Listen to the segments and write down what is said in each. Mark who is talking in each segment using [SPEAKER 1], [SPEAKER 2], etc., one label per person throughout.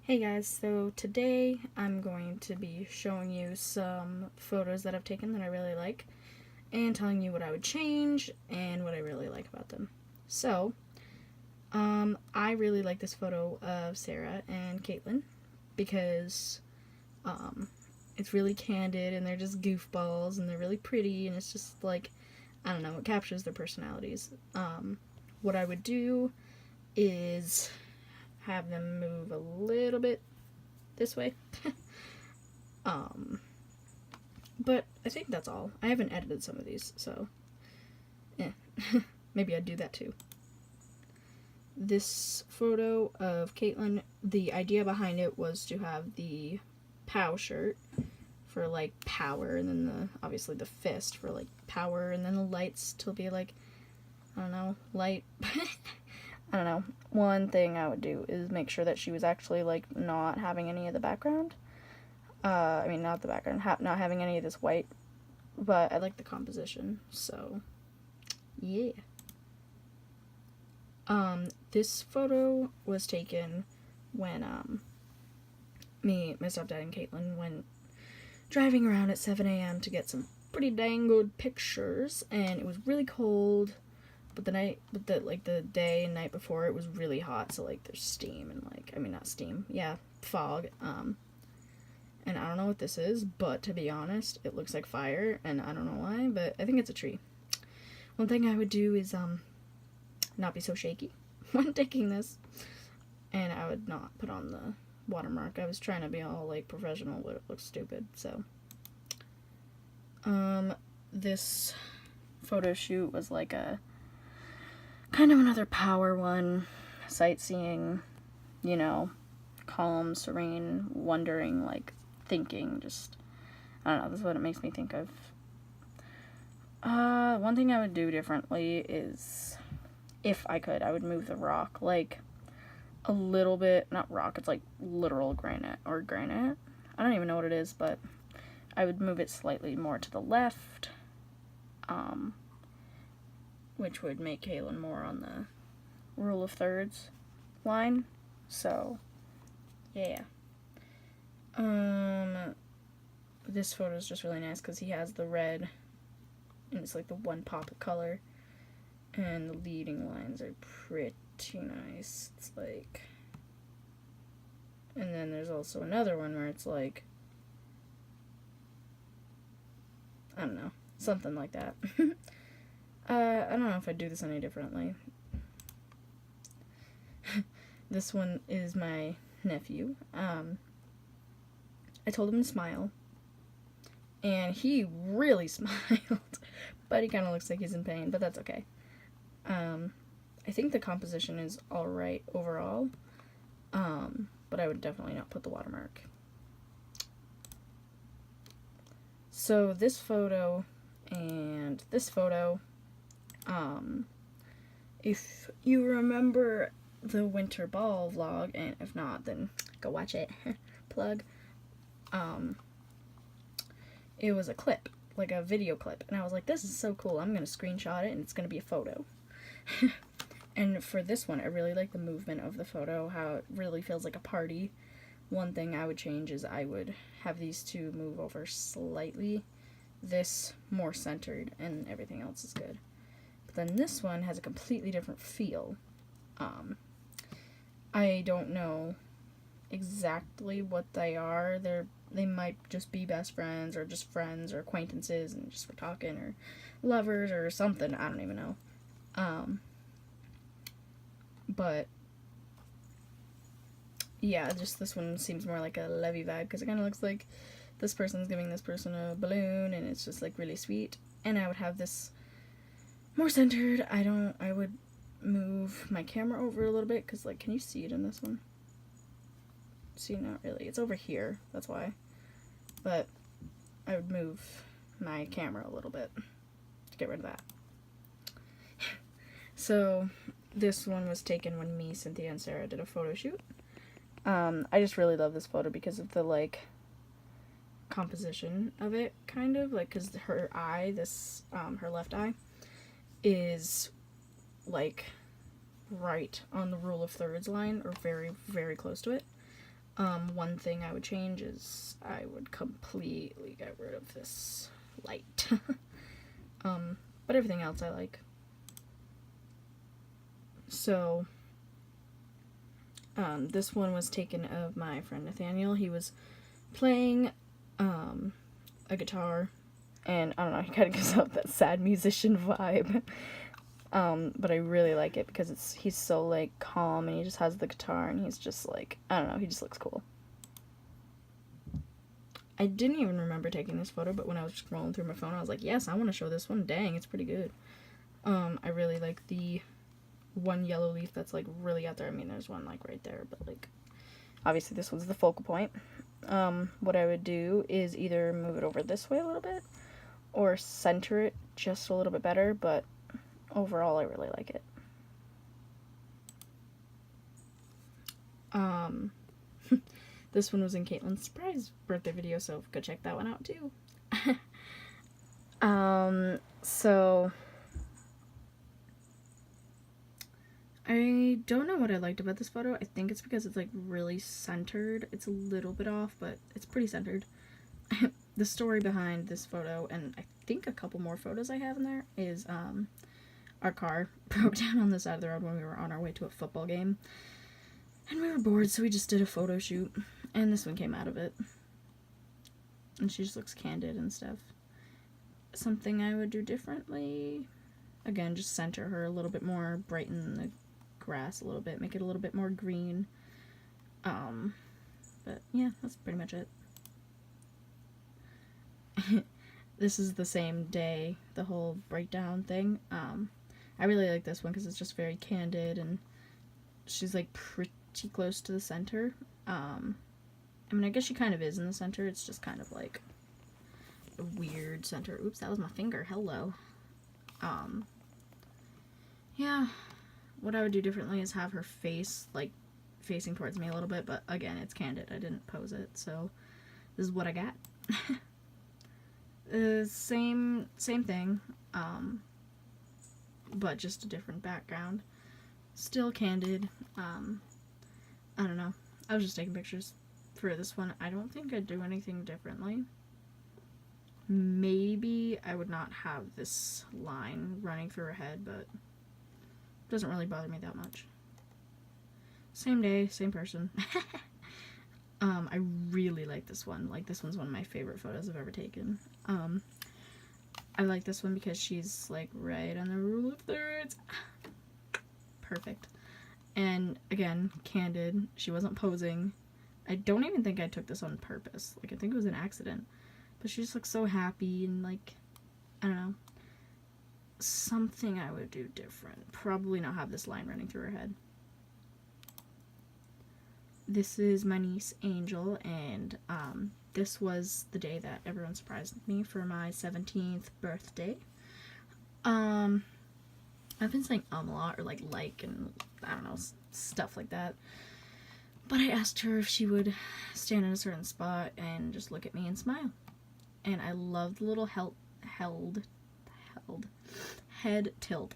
[SPEAKER 1] Hey guys, so today I'm going to be showing you some photos that I've taken that I really like and telling you what I would change and what I really like about them. So, I really like this photo of Sarah and Caitlin because um, it's really candid and they're just goofballs and they're really pretty and it's just like, I don't know, it captures their personalities. What I would do is have them move a little bit this way. um, but I think that's all. I haven't edited some of these, so yeah, maybe I'd do that too. This photo of Caitlin, the idea behind it was to have the POW shirt for like power, and then obviously the fist for like power, and then the lights to be like, I don't know, light. I don't know. One thing I would do is make sure that she was actually like not having any of the background. I mean, not the background, not having any of this white, but I like the composition, so yeah. This photo was taken when my stepdad, and Caitlin went driving around at 7 a.m. to get some pretty dang good pictures, and it was really cold. But the day and night before, it was really hot. So like, there's steam and not steam, yeah, fog. And I don't know what this is, but to be honest, it looks like fire, and I don't know why, but I think it's a tree. One thing I would do is not be so shaky when taking this, and I would not put on the watermark. I was trying to be all like professional, but it looks stupid. So this photo shoot was like a kind of another power one, sightseeing, calm, serene, wondering, like thinking, just I don't know, this is what it makes me think of. One thing I would do differently is, if I could, I would move the rock like a little bit, not rock, it's like literal granite or granite. I don't even know what it is, but I would move it slightly more to the left, which would make Kaylin more on the rule of thirds line. So, yeah. This photo is just really nice because he has the red, and it's like the one pop of color, and the leading lines are pretty nice. It's like, and then there's also another one where it's like, I don't know, something like that. I don't know if I'd do this any differently. This one is my nephew. I told him to smile, and he really smiled, but he kind of looks like he's in pain, but that's okay. I think the composition is alright overall, but I would definitely not put the watermark. So this photo and this photo, if you remember the winter ball vlog, and if not, then go watch it, plug, it was a clip, like a video clip, and I was like, this is so cool, I'm gonna screenshot it and it's gonna be a photo. And for this one, I really like the movement of the photo, how it really feels like a party. One thing I would change is I would have these two move over slightly, this more centered, and everything else is good. But then this one has a completely different feel. I don't know exactly what they are. They might just be best friends, or just friends, or acquaintances, and just we're talking, or lovers, or something. I don't even know. But yeah, just this one seems more like a lovey vibe, because it kind of looks like this person's giving this person a balloon, and it's just like really sweet. And I would have this more centered. I would move my camera over a little bit, because like, can you see it in this one? See, not really. It's over here, that's why. But I would move my camera a little bit to get rid of that. So this one was taken when me, Cynthia, and Sarah did a photo shoot. I just really love this photo because of the like composition of it, kind of like, because her eye, her left eye, is like right on the rule of thirds line, or very, very close to it. One thing I would change is I would completely get rid of this light. But everything else I like. So, this one was taken of my friend Nathaniel. He was playing a guitar, and I don't know, he kind of gives off that sad musician vibe. But I really like it because he's so like calm, and he just has the guitar, and he's just like, I don't know, he just looks cool. I didn't even remember taking this photo, but when I was scrolling through my phone, I was like, yes, I want to show this one. Dang, it's pretty good. I really like the one yellow leaf that's like really out there. I mean, there's one like right there, but like obviously this one's the focal point. What I would do is either move it over this way a little bit or center it just a little bit better, but overall I really like it. This one was in Caitlin's surprise birthday video, so go check that one out too. So I don't know what I liked about this photo. I think it's because it's like really centered. It's a little bit off, but it's pretty centered. The story behind this photo, and I think a couple more photos I have in there, is our car broke down on the side of the road when we were on our way to a football game. And we were bored, so we just did a photo shoot. And this one came out of it. And she just looks candid and stuff. Something I would do differently. Again, just center her a little bit more, brighten the grass a little bit, make it a little bit more green. But yeah, that's pretty much it. This is the same day, the whole breakdown thing. I really like this one because it's just very candid, and she's like pretty close to the center. I mean, I guess she kind of is in the center. It's just kind of like a weird center. Oops, that was my finger. Hello. Yeah, what I would do differently is have her face like facing towards me a little bit, but again, it's candid. I didn't pose it, so this is what I got. Same thing, but just a different background. Still candid. I don't know. I was just taking pictures for this one. I don't think I'd do anything differently. Maybe I would not have this line running through her head, but it doesn't really bother me that much. Same day, same person. I really like this one. Like, this one's one of my favorite photos I've ever taken. I like this one because she's like right on the rule of thirds. Perfect. And again, candid. She wasn't posing. I don't even think I took this on purpose. Like, I think it was an accident. But she just looks so happy and like, I don't know. Something I would do different. Probably not have this line running through her head. This is my niece Angel, and this was the day that everyone surprised me for my 17th birthday. I've been saying a lot, or like, and I don't know, stuff like that. But I asked her if she would stand in a certain spot and just look at me and smile. And I love the little head tilt,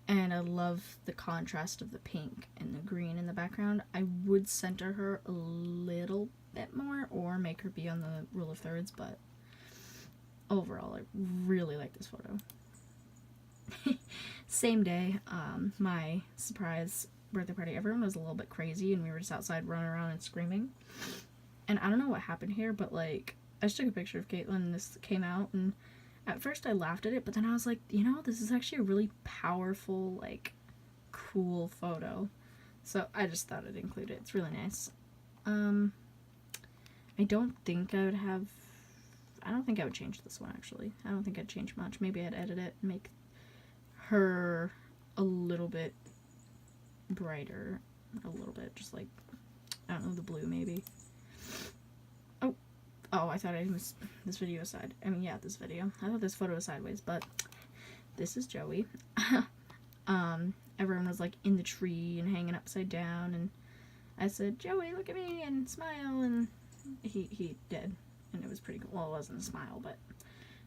[SPEAKER 1] and I love the contrast of the pink and the green in the background. I would center her a little bit more or make her be on the rule of thirds, but overall I really like this photo. Same day, my surprise birthday party, everyone was a little bit crazy and we were just outside running around and screaming. And I don't know what happened here, but like, I just took a picture of Caitlin and this came out, and at first I laughed at it, but then I was like, you know, this is actually a really powerful, like, cool photo. So I just thought I'd include it. It's really nice. I don't think I would change this one, actually. I don't think I'd change much. Maybe I'd edit it and make her a little bit brighter. A little bit, just like, I don't know, the blue maybe. Oh, I thought I was this video aside. I mean, yeah, this video. I thought this photo was sideways, but this is Joey. Everyone was like in the tree and hanging upside down, and I said, Joey, look at me and smile, and he did, and it was pretty cool. Well, it wasn't a smile, but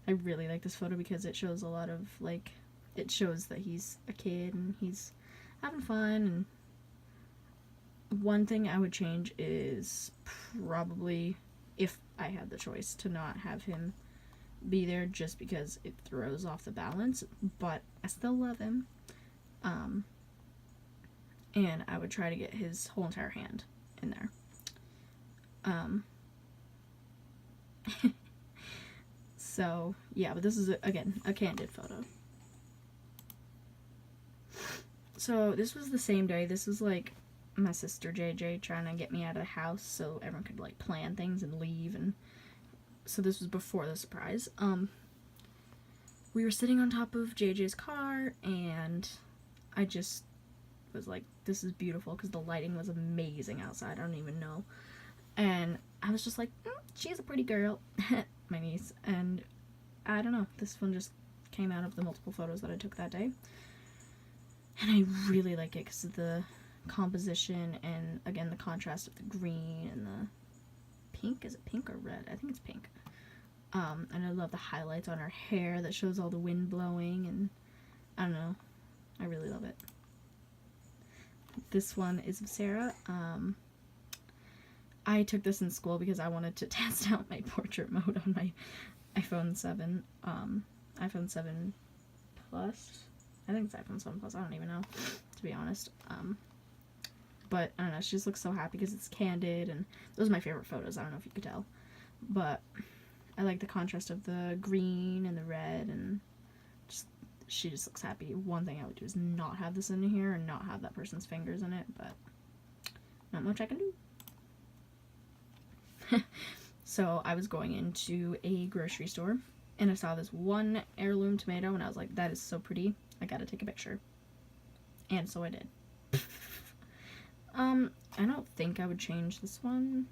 [SPEAKER 1] I really like this photo because it shows a lot of, like, it shows that he's a kid and he's having fun, and one thing I would change is probably, if I had the choice, to not have him be there, just because it throws off the balance, but I still love him. And I would try to get his whole entire hand in there. So yeah, but this is again a candid photo. So this was the same day. This was like my sister JJ trying to get me out of the house so everyone could like plan things and leave, and so this was before the surprise. We were sitting on top of JJ's car, and I just was like, this is beautiful, because the lighting was amazing outside. I don't even know. And I was just like, she's a pretty girl. My niece. And I don't know, this one just came out of the multiple photos that I took that day. And I really like it because of the composition and, again, the contrast of the green and the pink. Is it pink or red? I think it's pink. And I love the highlights on her hair that shows all the wind blowing, and I don't know. I really love it. This one is of Sarah. I took this in school because I wanted to test out my portrait mode on my iPhone 7. iPhone 7 Plus. I think it's iPhone 7 Plus. I don't even know, to be honest. But I don't know. She just looks so happy because it's candid, and those are my favorite photos. I don't know if you could tell, but I like the contrast of the green and the red, and she just looks happy. One thing I would do is not have this in here and not have that person's fingers in it, but not much I can do. So I was going into a grocery store, and I saw this one heirloom tomato, and I was like, that is so pretty. I gotta take a picture. And so I did. I don't think I would change this one.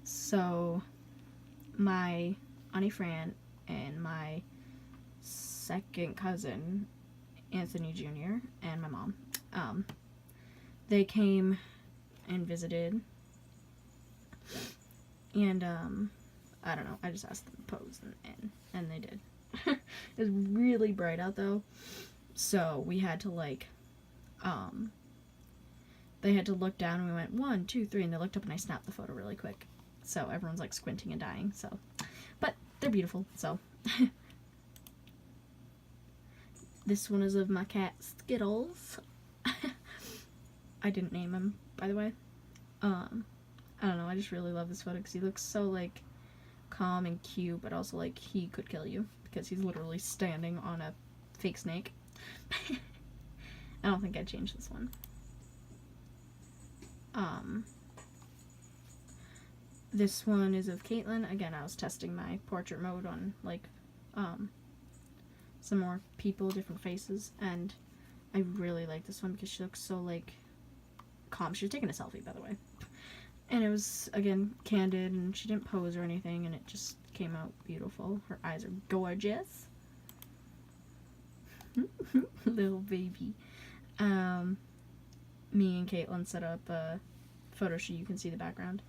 [SPEAKER 1] So my Auntie Fran and my second cousin, Anthony Jr., and my mom, they came and visited, and I don't know, I just asked them to pose, and they did. It was really bright out though, so we had to like, they had to look down, and we went 1, 2, 3, and they looked up, and I snapped the photo really quick, so everyone's like squinting and dying, so, but they're beautiful, so. This one is of my cat Skittles. I didn't name him, by the way. I don't know, I just really love this photo because he looks so like calm and cute, but also like he could kill you because he's literally standing on a fake snake. I don't think I'd change this one. This one is of Caitlin. Again, I was testing my portrait mode on like some more people, different faces, and I really like this one because she looks so like calm. She was taking a selfie, by the way, and it was again candid, and she didn't pose or anything, and it just came out beautiful. Her eyes are gorgeous. Little baby. Me and Caitlin set up a photo shoot. You can see the background,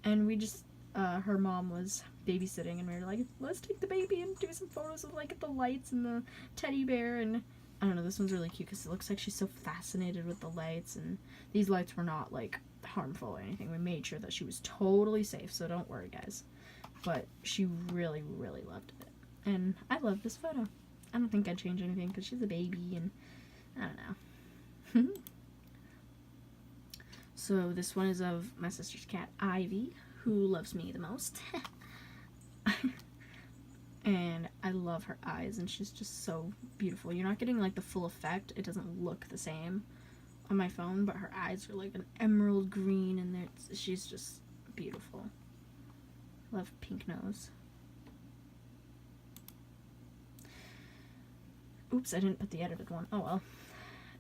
[SPEAKER 1] and we just her mom was babysitting, and we were like, let's take the baby and do some photos of like the lights and the teddy bear. And I don't know, this one's really cute because it looks like she's so fascinated with the lights, and these lights were not like harmful or anything. We made sure that she was totally safe, so don't worry, guys. But she really, really loved it, and I love this photo. I don't think I'd change anything because she's a baby, and I don't know. So this one is of my sister's cat Ivy, who loves me the most. And I love her eyes, and she's just so beautiful. You're not getting like the full effect. It doesn't look the same on my phone, but her eyes are like an emerald green, and she's just beautiful. Love pink nose. Oops, I didn't put the edited one. Oh well.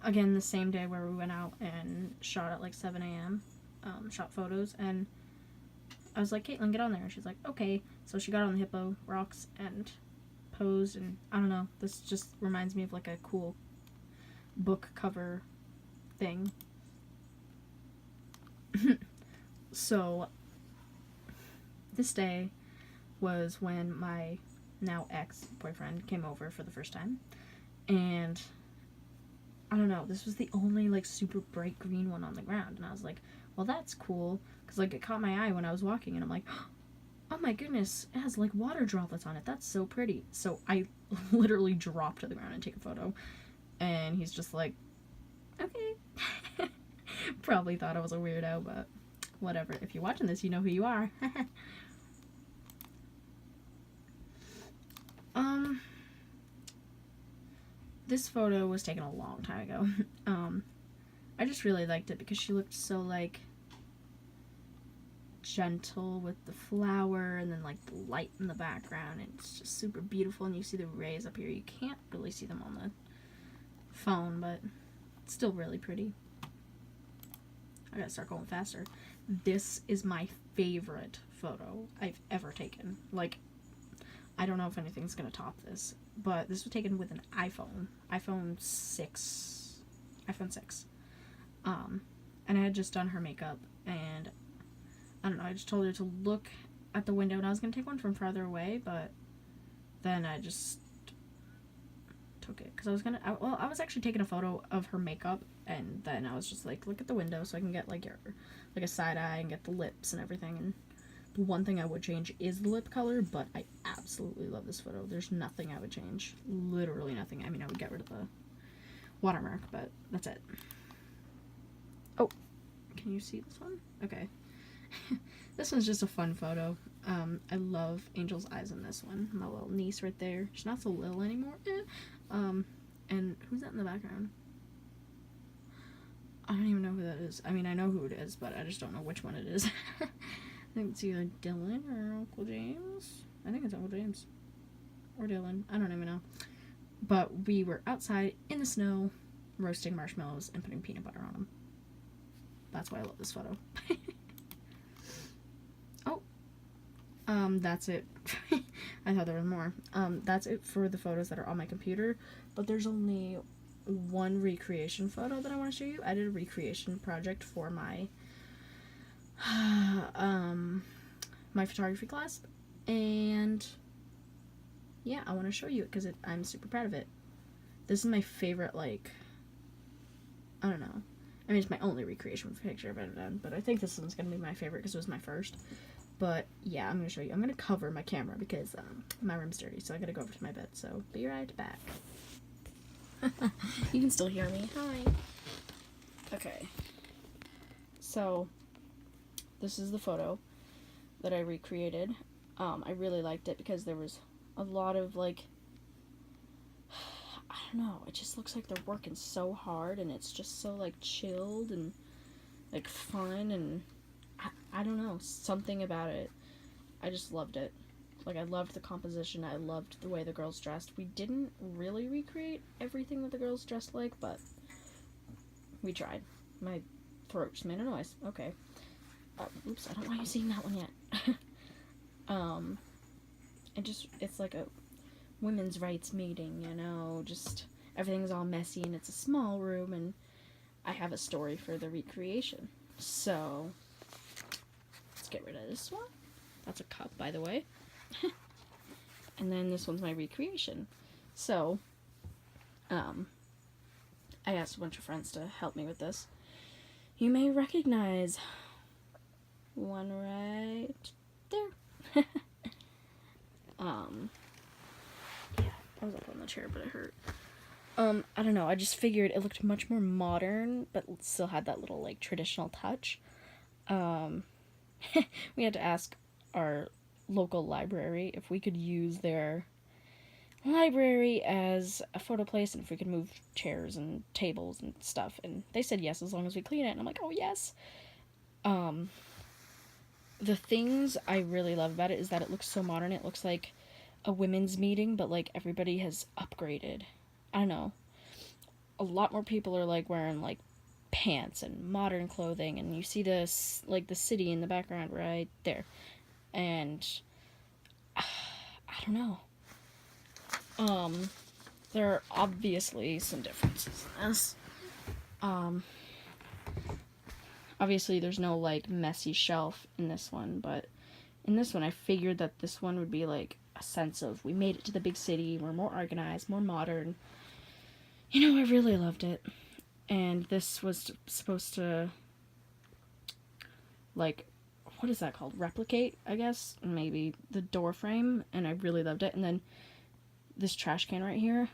[SPEAKER 1] Again, the same day where we went out and shot at like 7 a.m. Shot photos, and I was like, Caitlin, get on there. And she's like, okay. So she got on the hippo rocks and posed, and I don't know, this just reminds me of like a cool book cover thing. So this day was when my now ex-boyfriend came over for the first time, and I don't know, this was the only, like, super bright green one on the ground. And I was like, well, that's cool. Because, like, it caught my eye when I was walking. And I'm like, oh my goodness, it has, like, water droplets on it. That's so pretty. So I literally dropped to the ground and take a photo. And he's just like, okay. Probably thought I was a weirdo, but whatever. If you're watching this, you know who you are. This photo was taken a long time ago. I just really liked it because she looked so, like, gentle with the flower and then, like, the light in the background. It's just super beautiful, and you see the rays up here. You can't really see them on the phone, but it's still really pretty. I gotta start going faster. This is my favorite photo I've ever taken. Like, I don't know if anything's gonna top this, but this was taken with an iPhone 6. And I had just done her makeup, and I don't know, I just told her to look at the window, and I was gonna take one from farther away, but then I just took it, because I was actually taking a photo of her makeup, and then I was just like, look at the window so I can get, like, a side eye and get the lips and everything. And the one thing I would change is the lip color, but I absolutely love this photo. There's nothing I would change. Literally nothing. I mean, I would get rid of the watermark, but that's it. Oh, can you see this one? Okay. This one's just a fun photo. I love Angel's eyes in this one. My little niece right there. She's not so little anymore. And who's that in the background? I don't even know who that is. I mean, I know who it is, but I just don't know which one it is. I think it's either Dylan or Uncle James. I think it's Uncle James. Or Dylan. I don't even know. But we were outside in the snow, roasting marshmallows and putting peanut butter on them. That's why I love this photo. That's it. I thought there was more. That's it for the photos that are on my computer, but there's only one recreation photo that I want to show you. I did a recreation project for my my photography class, and yeah, I want to show you it because I'm super proud of it. This is my favorite, like, I don't know. I mean, it's my only recreation picture I've ever done, but I think this one's going to be my favorite because it was my first. But yeah, I'm going to show you. I'm going to cover my camera because my room's dirty, so I got to go over to my bed. So be right back. You can still hear me. Hi. Okay. So this is the photo that I recreated. I really liked it because there was a lot of, like, I don't know, it just looks like they're working so hard, and it's just so, like, chilled and, like, fun, and I don't know, something about it. I just loved it. Like, I loved the composition. I loved the way the girls dressed. We didn't really recreate everything that the girls dressed like, but we tried. My throat just made a noise. Okay. Oops, I don't want you seeing that one yet. It's like a women's rights meeting, you know, just everything's all messy, and it's a small room, and I have a story for the recreation. So let's get rid of this one. That's a cup, by the way. And then this one's my recreation. So I asked a bunch of friends to help me with this. You may recognize one right there. Yeah, I was up on the chair, but it hurt. I don't know, I just figured it looked much more modern, but still had that little, like, traditional touch. We had to ask our local library if we could use their library as a photo place and if we could move chairs and tables and stuff, and they said yes, as long as we clean it, and I'm like, oh yes. The things I really love about it is that it looks so modern. It looks like a women's meeting, but, like, everybody has upgraded. I don't know. A lot more people are, like, wearing, like, pants and modern clothing, and you see this, like, the city in the background right there. And I don't know. There are obviously some differences in this. Obviously there's no, like, messy shelf in this one, but in this one I figured that this one would be, like, a sense of we made it to the big city, we're more organized, more modern. You know, I really loved it. And this was supposed to, like, what is that called? Replicate, I guess, maybe the door frame, and I really loved it. And then this trash can right here,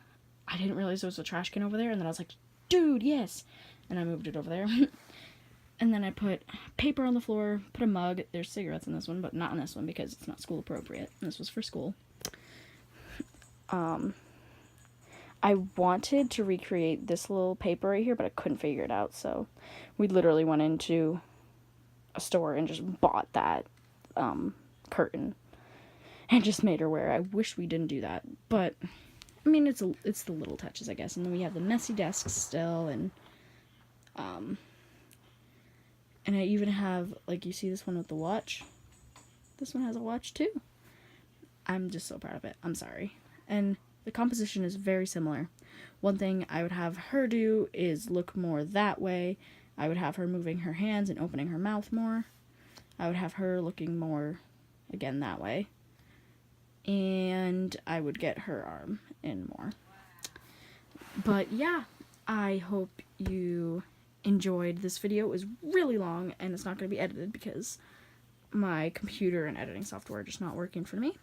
[SPEAKER 1] I didn't realize there was a trash can over there, and then I was like, dude, yes! And I moved it over there. And then I put paper on the floor, put a mug. There's cigarettes in this one, but not in this one because it's not school appropriate. This was for school. I wanted to recreate this little paper right here, but I couldn't figure it out, so we literally went into a store and just bought that curtain and just made her wear. I wish we didn't do that, but I mean, it's the little touches, I guess. And then we have the messy desks still, and I even have, like, you see this one with the watch? This one has a watch too. I'm just so proud of it. I'm sorry. And the composition is very similar. One thing I would have her do is look more that way. I would have her moving her hands and opening her mouth more. I would have her looking more, again, that way. And I would get her arm in more. But yeah, I hope you enjoyed this video. It was really long, and it's not going to be edited because my computer and editing software are just not working for me.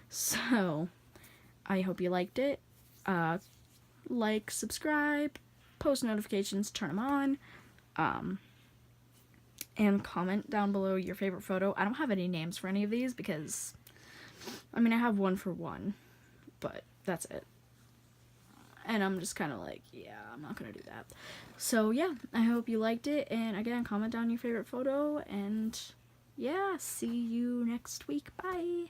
[SPEAKER 1] So, I hope you liked it. Like, subscribe, post notifications, turn them on, and comment down below your favorite photo. I don't have any names for any of these because, I mean, I have one for one, but that's it. And I'm just kind of like, yeah, I'm not going to do that. So, yeah, I hope you liked it. And, again, comment down your favorite photo. And, yeah, see you next week. Bye.